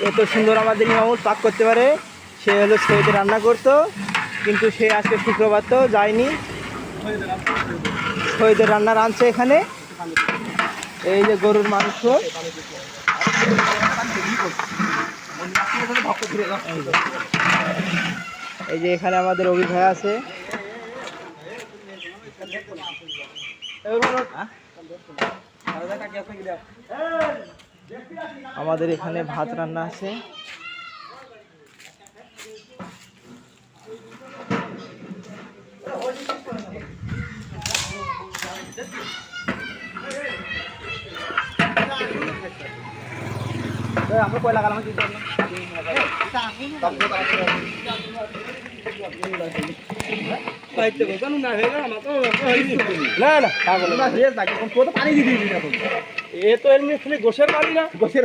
এত সুন্দর আমাদের ইমামুল পাক করতে পারে। সে হলো সৈয়দে রান্না করতো, কিন্তু সে আজকে শুক্রবার তো যায়নি, সৈয়দের রান্না রাঁধছে এখানে। এই যে গরুর মাংস, এই যে এখানে আমাদের অভি ভাই আছে। আমাদের এখানে ভাত রান্না আছে। আমরা কয়লা কালাম পানি দিয়ে দিবি এখন। এ তো এমনি খালি গোসের পানি না, গোসের